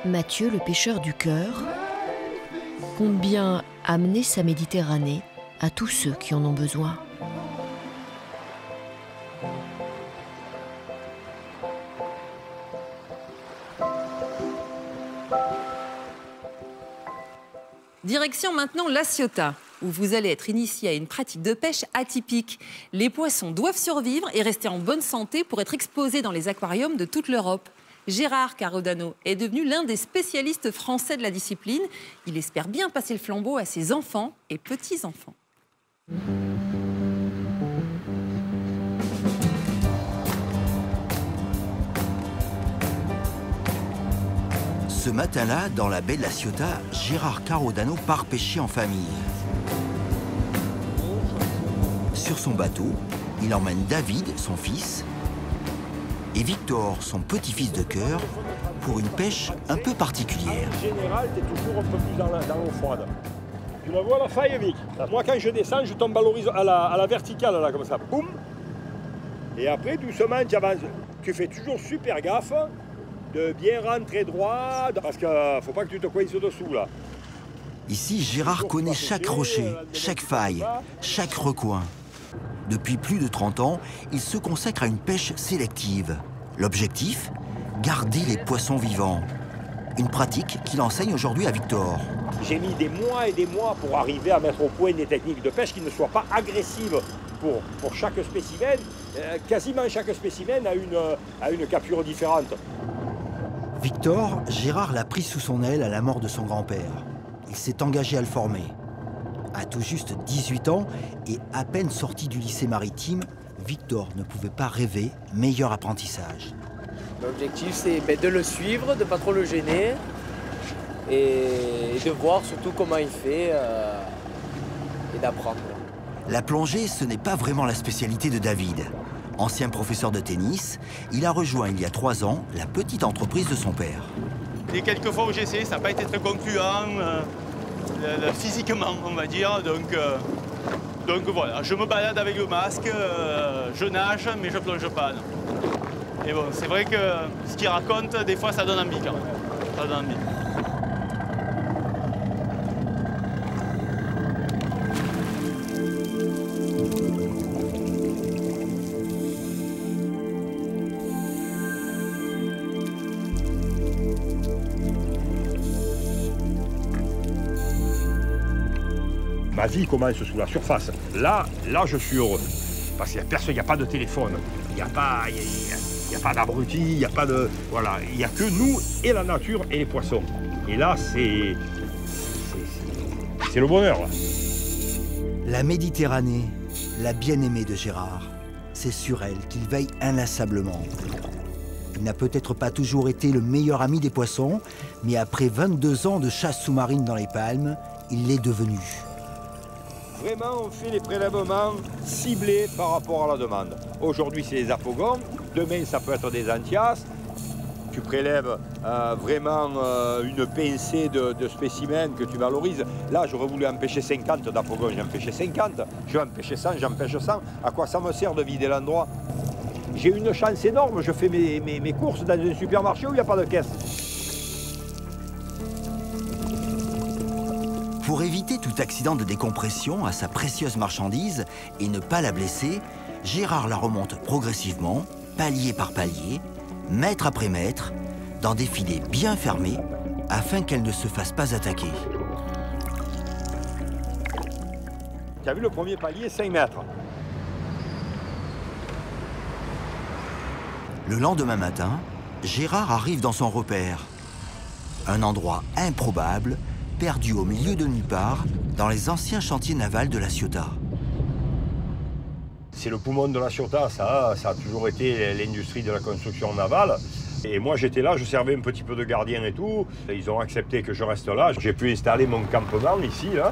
Mathieu, le pêcheur du cœur, compte bien amener sa Méditerranée à tous ceux qui en ont besoin. Direction maintenant La Ciotat, où vous allez être initié à une pratique de pêche atypique. Les poissons doivent survivre et rester en bonne santé pour être exposés dans les aquariums de toute l'Europe. Gérard Carodano est devenu l'un des spécialistes français de la discipline. Il espère bien passer le flambeau à ses enfants et petits-enfants. Ce matin-là, dans la baie de la Ciotat, Gérard Carodano part pêcher en famille. Sur son bateau, il emmène David, son fils, et Victor, son petit-fils de cœur, pour une pêche un peu particulière. En général, tu es toujours un peu plus dans l'eau froide. Tu la vois la faille, Vic? Moi, quand je descends, je tombe à la verticale, là, comme ça. Boum! Et après, doucement, tu avances. Tu fais toujours super gaffe de bien rentrer droit, parce qu'il ne faut pas que tu te coinces au-dessous, là. Ici, Gérard connaît chaque rocher, chaque faille, chaque recoin. Depuis plus de 30 ans, il se consacre à une pêche sélective. L'objectif ? Garder les poissons vivants. Une pratique qu'il enseigne aujourd'hui à Victor. J'ai mis des mois et des mois pour arriver à mettre au point des techniques de pêche qui ne soient pas agressives pour chaque spécimen. Quasiment chaque spécimen a une capture différente. Victor, Gérard l'a pris sous son aile à la mort de son grand-père. Il s'est engagé à le former. À tout juste 18 ans et à peine sorti du lycée maritime, Victor ne pouvait pas rêver meilleur apprentissage. L'objectif, c'est de le suivre, de ne pas trop le gêner et de voir surtout comment il fait et d'apprendre. La plongée, ce n'est pas vraiment la spécialité de David. Ancien professeur de tennis, il a rejoint il y a 3 ans la petite entreprise de son père. Les quelques fois où j'ai essayé, ça n'a pas été très concluant, physiquement, on va dire. Donc voilà, je me balade avec le masque, je nage, mais je ne plonge pas. Non. Et bon, c'est vrai que ce qu'il raconte, des fois, ça donne envie quand même. Ça donne envie. Ma vie commence sous la surface. Là, je suis heureux. Parce qu'il n'y a personne, il n'y a pas de téléphone, il n'y a pas, d'abrutis, il n'y a pas de... Voilà, il n'y a que nous et la nature et les poissons. Et là, c'est le bonheur. Là. La Méditerranée, la bien-aimée de Gérard. C'est sur elle qu'il veille inlassablement. Il n'a peut-être pas toujours été le meilleur ami des poissons, mais après 22 ans de chasse sous-marine dans les Palmes, il l'est devenu. Vraiment, on fait les prélèvements ciblés par rapport à la demande. Aujourd'hui, c'est les apogons. Demain, ça peut être des antias. Tu prélèves vraiment une pincée de spécimens que tu valorises. Là, j'aurais voulu empêcher 50 d'apogons, j'ai empêché 50. Je vais empêcher 100, j'empêche 100. À quoi ça me sert de vider l'endroit? J'ai une chance énorme. Je fais mes courses dans un supermarché où il n'y a pas de caisse. Pour éviter tout accident de décompression à sa précieuse marchandise et ne pas la blesser, Gérard la remonte progressivement, palier par palier, mètre après mètre, dans des filets bien fermés, afin qu'elle ne se fasse pas attaquer. Tu as vu le premier palier, 5 mètres. Le lendemain matin, Gérard arrive dans son repère. Un endroit improbable, perdu au milieu de nulle part, dans les anciens chantiers navals de La Ciotat. C'est le poumon de La Ciotat, ça a toujours été l'industrie de la construction navale. Et moi j'étais là, je servais un petit peu de gardien et tout. Ils ont accepté que je reste là. J'ai pu installer mon campement ici, là.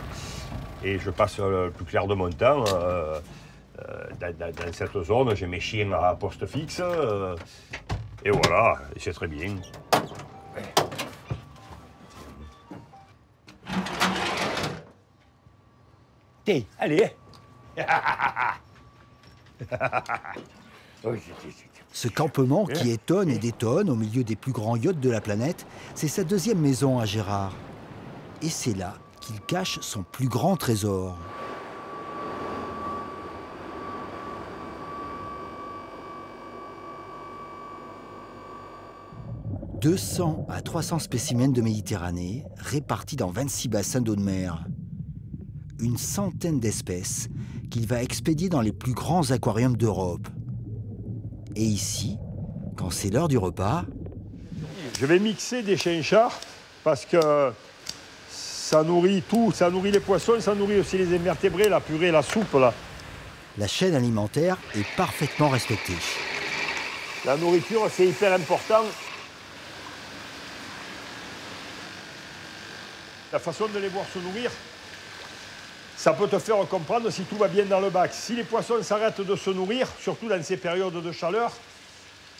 Et je passe le plus clair de mon temps dans cette zone. J'ai mes chiens à poste fixe. Et voilà, c'est très bien. Allez. Ce campement qui étonne et détonne au milieu des plus grands yachts de la planète, c'est sa deuxième maison à Gérard. Et c'est là qu'il cache son plus grand trésor. « 200 à 300 spécimens de Méditerranée répartis dans 26 bassins d'eau de mer. Une centaine d'espèces qu'il va expédier dans les plus grands aquariums d'Europe. Et ici, quand c'est l'heure du repas... Je vais mixer des chinchards parce que ça nourrit tout. Ça nourrit les poissons, ça nourrit aussi les invertébrés, la purée, la soupe. Là. La chaîne alimentaire est parfaitement respectée. La nourriture, c'est hyper important. La façon de les voir se nourrir, ça peut te faire comprendre si tout va bien dans le bac. Si les poissons s'arrêtent de se nourrir, surtout dans ces périodes de chaleur,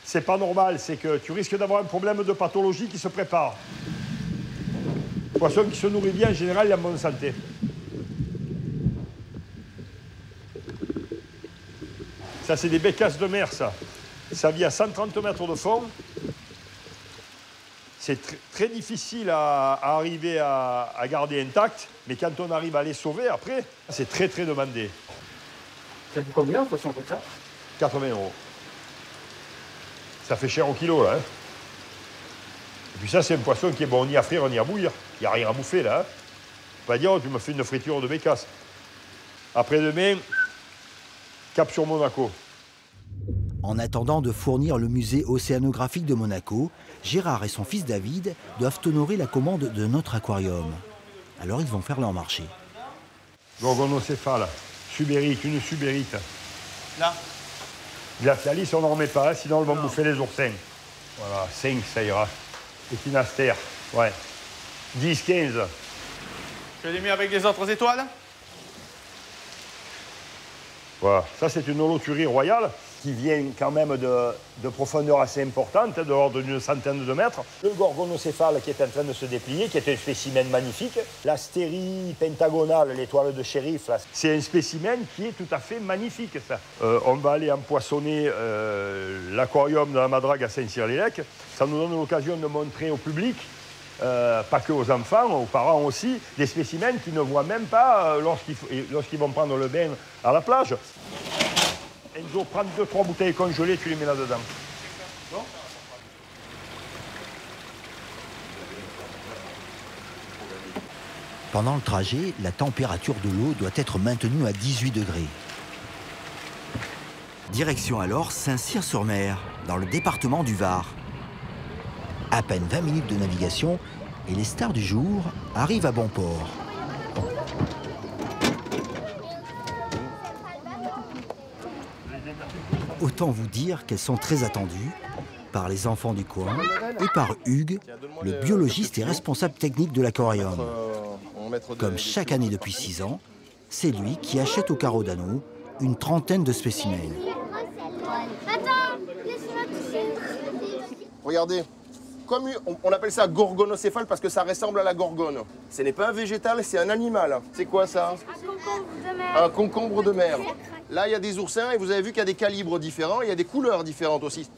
c'est pas normal. C'est que tu risques d'avoir un problème de pathologie qui se prépare. Le poisson qui se nourrit bien, en général, il est en bonne santé. Ça, c'est des bécasses de mer, ça. Ça vit à 130 mètres de fond. C'est très difficile à arriver à garder intact, mais quand on arrive à les sauver, après, c'est très demandé. Ça coûte combien, un poisson comme ça? 80 €. Ça fait cher au kilo, là. Hein. Et puis ça, c'est un poisson qui est bon ni à frire ni à bouillir. Il n'y a rien à bouffer, là. Hein. Pas dire, tu me fais une friture de bécasse. Après-demain, cap sur Monaco. En attendant de fournir le musée océanographique de Monaco, Gérard et son fils David doivent honorer la commande de notre aquarium. Alors ils vont faire leur marché. Gorgonocéphale, subérite, une subérite. Là. Glacialis, on n'en remet pas, hein, sinon ils vont bouffer les oursins. Voilà, 5, ça ira. Échinastère, ouais. 10, 15. Je les mets avec les autres étoiles. Voilà, ça c'est une holoturie royale. qui vient quand même de profondeur assez importante, de l'ordre d'une centaine de mètres. Le gorgonocéphale qui est en train de se déplier, qui est un spécimen magnifique. L'astérie pentagonale, l'étoile de shérif, c'est un spécimen qui est tout à fait magnifique, ça. On va aller empoissonner l'aquarium de la Madrague à Saint-Cyr-l'Élec. Ça nous donne l'occasion de montrer au public, pas que aux enfants, aux parents aussi, des spécimens qu'ils ne voient même pas lorsqu'ils vont prendre le bain à la plage. Enzo, prends 2-3 bouteilles congelées, tu les mets là-dedans. Bon. Pendant le trajet, la température de l'eau doit être maintenue à 18 degrés. Direction alors Saint-Cyr-sur-Mer, dans le département du Var. À peine 20 minutes de navigation et les stars du jour arrivent à bon port. Autant vous dire qu'elles sont très attendues par les enfants du coin et par Hugues, le biologiste et responsable technique de l'aquarium. Comme chaque année depuis 6 ans, c'est lui qui achète au carreau d'anneau une trentaine de spécimens. Regardez, comme on appelle ça gorgonocéphale parce que ça ressemble à la gorgone. Ce n'est pas un végétal, c'est un animal. C'est quoi ça? Un concombre de mer. Un concombre de mer. Là, il y a des oursins et vous avez vu qu'il y a des calibres différents, il y a des couleurs différentes aussi.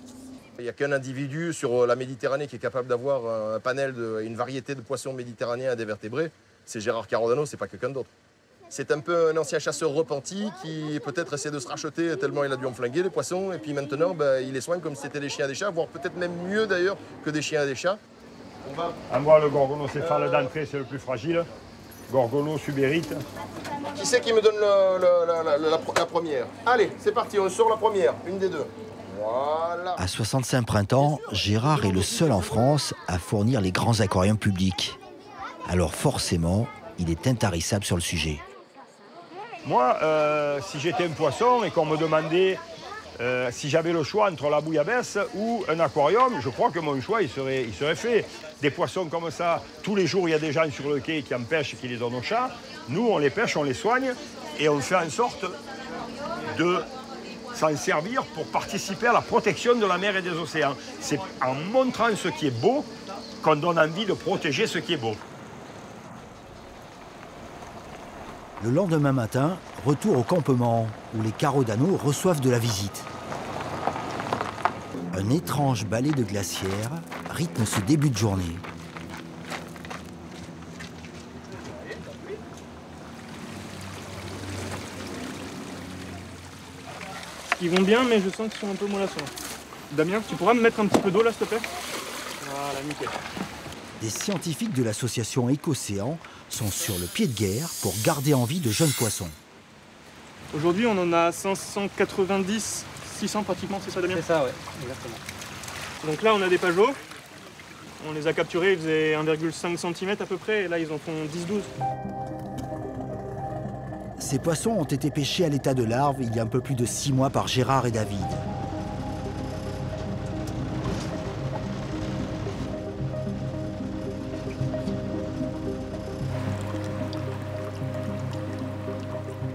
Il n'y a qu'un individu sur la Méditerranée qui est capable d'avoir un panel, une variété de poissons méditerranéens dévertébrés. C'est Gérard Carodano, c'est pas quelqu'un d'autre. C'est un peu un ancien chasseur repenti qui peut-être essaie de se racheter tellement il a dû en flinguer les poissons. Et puis maintenant, il les soigne comme si c'était des chiens et des chats, voire peut-être même mieux d'ailleurs que des chiens et des chats. On voit le gorgonocéphale d'entrée, c'est le plus fragile. Gorgono, subérite. Qui c'est qui me donne la première? Allez, c'est parti, on sort la première, une des deux. Voilà. À 65 printemps, Gérard est le seul en France à fournir les grands aquariums publics. Alors forcément, il est intarissable sur le sujet. Moi, si j'étais un poisson et qu'on me demandait si j'avais le choix entre la bouillabaisse ou un aquarium, je crois que mon choix il serait fait. Des poissons comme ça, tous les jours il y a des gens sur le quai qui en pêchent et qui les donnent aux chats. Nous, on les pêche, on les soigne et on fait en sorte de s'en servir pour participer à la protection de la mer et des océans. C'est en montrant ce qui est beau qu'on donne envie de protéger ce qui est beau. Le lendemain matin, retour au campement, où les carreaux d'anneau reçoivent de la visite. Un étrange ballet de glacière rythme ce début de journée. Ils vont bien, mais je sens qu'ils sont un peu mollassons. Damien, tu pourras me mettre un petit peu d'eau là, s'il te plaît? Voilà, nickel. Des scientifiques de l'association Écocéan sont sur le pied de guerre pour garder en vie de jeunes poissons. Aujourd'hui, on en a 590, 600 pratiquement, c'est ça Damien? C'est ça, ouais, exactement. Donc là, on a des pageaux. On les a capturés, ils faisaient 1,5 cm à peu près, et là, ils en font 10-12. Ces poissons ont été pêchés à l'état de larve il y a un peu plus de 6 mois par Gérard et David.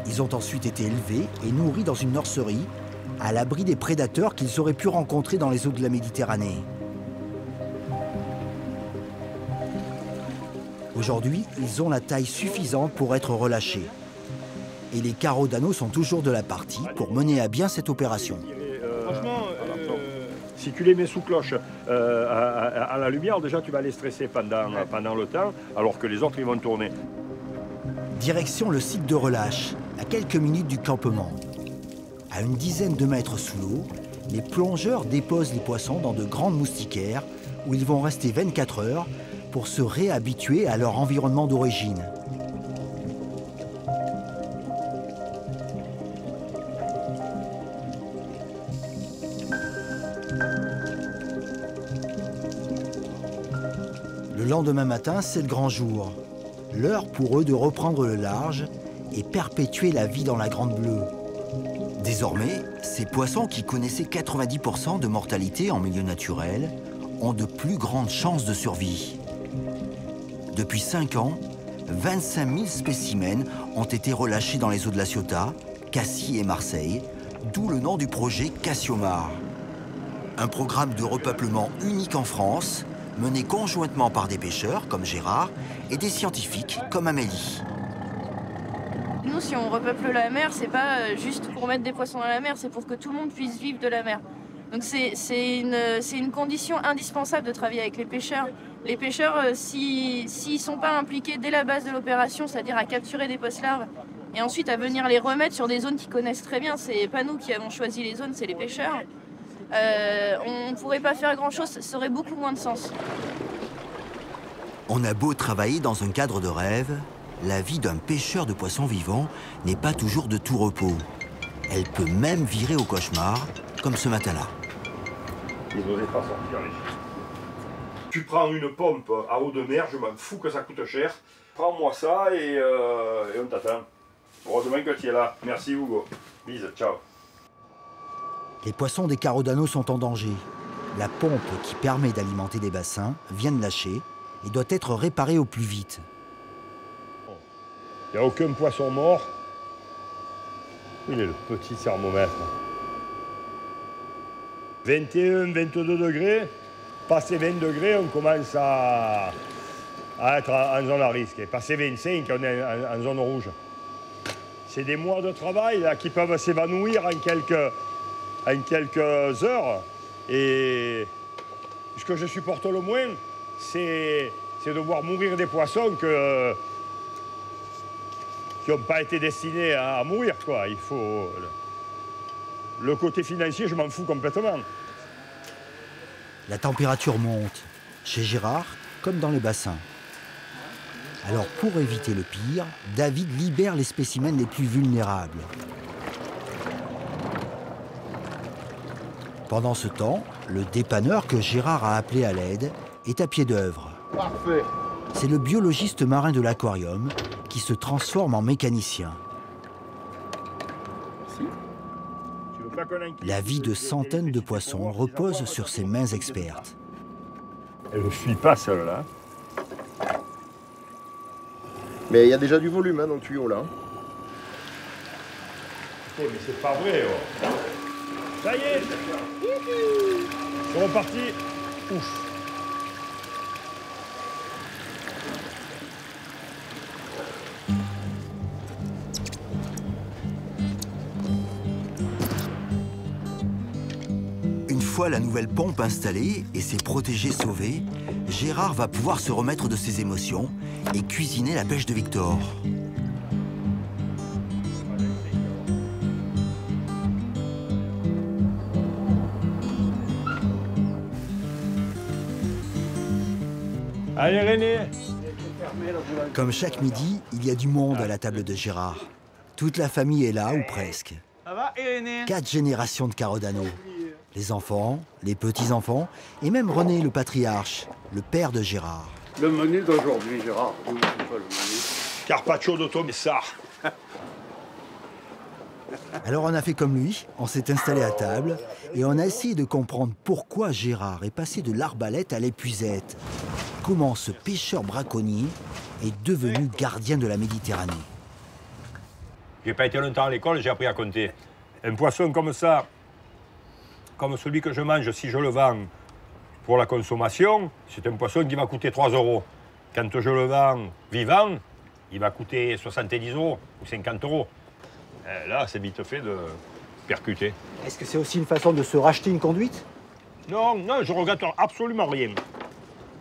Ils ont ensuite été élevés et nourris dans une nurserie, à l'abri des prédateurs qu'ils auraient pu rencontrer dans les eaux de la Méditerranée. Aujourd'hui, ils ont la taille suffisante pour être relâchés. Et les carreaux d'anneau sont toujours de la partie pour mener à bien cette opération. Franchement, si tu les mets sous cloche à la lumière, déjà tu vas les stresser pendant le temps, alors que les autres ils vont tourner. Direction le site de relâche, à quelques minutes du campement. À une dizaine de mètres sous l'eau, les plongeurs déposent les poissons dans de grandes moustiquaires où ils vont rester 24 heures pour se réhabituer à leur environnement d'origine. Le lendemain matin, c'est le grand jour. L'heure pour eux de reprendre le large et perpétuer la vie dans la Grande Bleue. Désormais, ces poissons qui connaissaient 90% de mortalité en milieu naturel ont de plus grandes chances de survie. Depuis 5 ans, 25 000 spécimens ont été relâchés dans les eaux de la Ciotat, Cassis et Marseille, d'où le nom du projet Cassiomar. Un programme de repeuplement unique en France, mené conjointement par des pêcheurs comme Gérard et des scientifiques comme Amélie. Nous, si on repeuple la mer, c'est pas juste pour mettre des poissons dans la mer, c'est pour que tout le monde puisse vivre de la mer. Donc c'est une condition indispensable de travailler avec les pêcheurs. Les pêcheurs, s'ils ne sont pas impliqués dès la base de l'opération, c'est-à-dire à capturer des poisses-larves, et ensuite à venir les remettre sur des zones qu'ils connaissent très bien, c'est pas nous qui avons choisi les zones, c'est les pêcheurs, on ne pourrait pas faire grand-chose, ça aurait beaucoup moins de sens. On a beau travailler dans un cadre de rêve, la vie d'un pêcheur de poissons vivants n'est pas toujours de tout repos. Elle peut même virer au cauchemar, comme ce matin-là. Ils n'osaient pas sortir les chiens. Tu prends une pompe à eau de mer, je m'en fous que ça coûte cher. Prends-moi ça et on t'attend. Heureusement que tu es là. Merci Hugo. Bise, ciao. Les poissons des carreaux d'anneau sont en danger. La pompe qui permet d'alimenter les bassins vient de lâcher et doit être réparée au plus vite. Il n'y a aucun poisson mort. Où il est le petit thermomètre? 21, 22 degrés. Passé 20 degrés, on commence à être en zone à risque. Et passé 25, on est en zone rouge. C'est des mois de travail là, qui peuvent s'évanouir en quelques heures. Et ce que je supporte le moins, c'est de voir mourir des poissons qui n'ont pas été destinés à mourir, quoi. Il faut... Le côté financier, je m'en fous complètement. La température monte, chez Gérard comme dans les bassins. Alors pour éviter le pire, David libère les spécimens les plus vulnérables. Pendant ce temps, le dépanneur que Gérard a appelé à l'aide est à pied d'œuvre. Parfait. C'est le biologiste marin de l'aquarium qui se transforme en mécanicien. La vie de centaines de poissons repose sur ses mains expertes. Et je ne suis pas seul là. Mais il y a déjà du volume dans le tuyau là. Oh, mais c'est pas vrai. Oh. Ça y est. C'est reparti. Ouf. Une fois la nouvelle pompe installée et ses protégés sauvés, Gérard va pouvoir se remettre de ses émotions et cuisiner la pêche de Victor. Allez René. Comme chaque midi, il y a du monde à la table de Gérard. Toute la famille est là, ou presque. Ça va, Irénée? 4 générations de carreaux d'anneau. Les enfants, les petits-enfants, et même René le patriarche, le père de Gérard. Le menu d'aujourd'hui, Gérard. Le menu. Carpaccio de Tomissar. Alors on a fait comme lui, on s'est installé à table et on a essayé de comprendre pourquoi Gérard est passé de l'arbalète à l'épuisette. Comment ce pêcheur braconnier est devenu gardien de la Méditerranée. J'ai pas été longtemps à l'école, j'ai appris à compter. Un poisson comme ça, comme celui que je mange, si je le vends pour la consommation, c'est un poisson qui va coûter 3 €. Quand je le vends vivant, il va coûter 70 € ou 50 €. Là, c'est vite fait de percuter. Est-ce que c'est aussi une façon de se racheter une conduite? Non, non, je regrette absolument rien.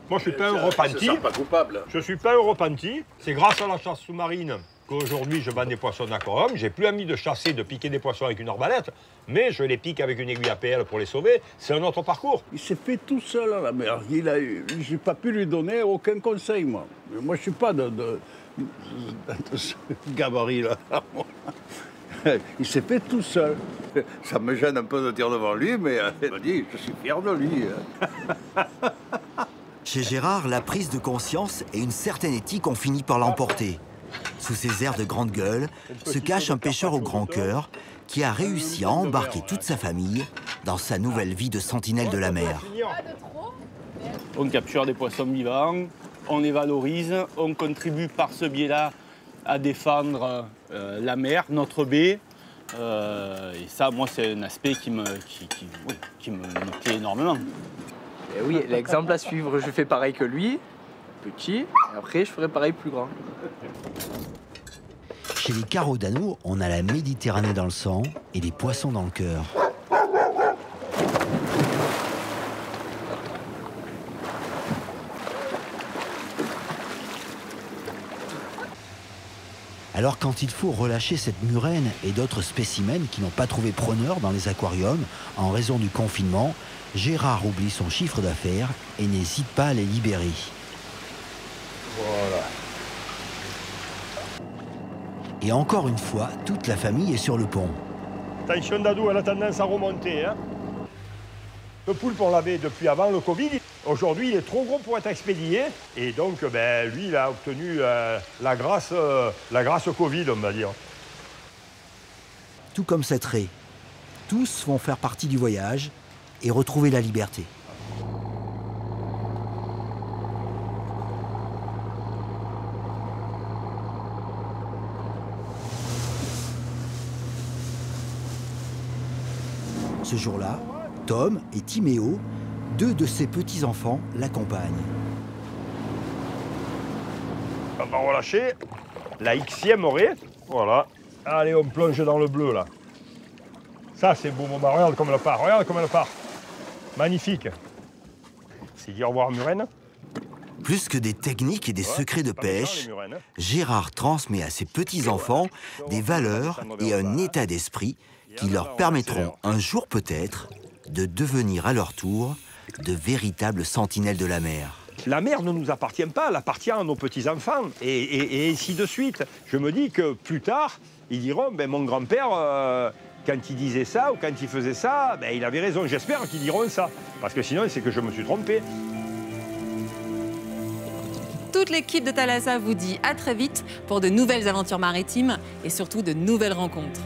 Moi, je suis pas un repenti. Pas coupable. Je suis pas un repenti. C'est grâce à la chasse sous-marine qu'aujourd'hui, je vends des poissons d'aquarium. J'ai plus envie de chasser, de piquer des poissons avec une arbalète, mais je les pique avec une aiguille APL pour les sauver. C'est un autre parcours. Il s'est fait tout seul à la mer. Je n'ai pas pu lui donner aucun conseil, moi. Moi, je suis pas de ce gabarit-là. Il s'est fait tout seul. Ça me gêne un peu de dire devant lui, mais il me dit, je suis fier de lui. Chez Gérard, la prise de conscience et une certaine éthique ont fini par l'emporter. Sous ses airs de grande gueule se cache un pêcheur au grand cœur qui a réussi à embarquer toute sa famille dans sa nouvelle vie de sentinelle de la mer. On capture des poissons vivants, on les valorise, on contribue par ce biais-là à défendre la mer, notre baie, Et ça, moi, c'est un aspect qui me plaît énormément. Et oui, l'exemple à suivre, je fais pareil que lui, petit, et après je ferai pareil plus grand. Chez les Carodano, on a la Méditerranée dans le sang et les poissons dans le cœur. Alors quand il faut relâcher cette murène et d'autres spécimens qui n'ont pas trouvé preneur dans les aquariums en raison du confinement, Gérard oublie son chiffre d'affaires et n'hésite pas à les libérer. Voilà. Et encore une fois, toute la famille est sur le pont. Attention Dadou, elle a tendance à remonter. Hein. Le poulpe, on l'avait depuis avant le Covid. Aujourd'hui, il est trop gros pour être expédié. Et donc, lui, il a obtenu la grâce Covid, on va dire. Tout comme cette raie. Tous vont faire partie du voyage et retrouver la liberté. Ce jour-là, Tom et Timéo, deux de ses petits-enfants, l'accompagnent. On va relâcher la Xème oreille. Voilà. Allez, on plonge dans le bleu, là. Ça, c'est beau moment. Regarde comme elle part. Regarde comme elle part. Magnifique. C'est dit au revoir, murène. Plus que des techniques et des secrets de pêche, Gérard transmet à ses petits-enfants des valeurs et un état d'esprit qui leur permettront un jour peut-être de devenir à leur tour de véritables sentinelles de la mer. La mer ne nous appartient pas, elle appartient à nos petits-enfants, et ainsi de suite. Je me dis que plus tard, ils diront, mon grand-père, quand il disait ça ou quand il faisait ça, il avait raison. J'espère qu'ils diront ça, parce que sinon, c'est que je me suis trompé. Toute l'équipe de Thalassa vous dit à très vite pour de nouvelles aventures maritimes et surtout de nouvelles rencontres.